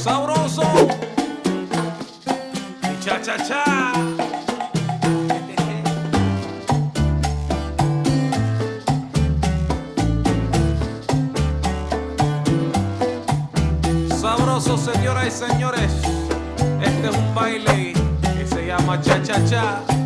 sabroso y cha cha cha. Sabroso, señoras y señores, este es un baile que se llama cha cha cha.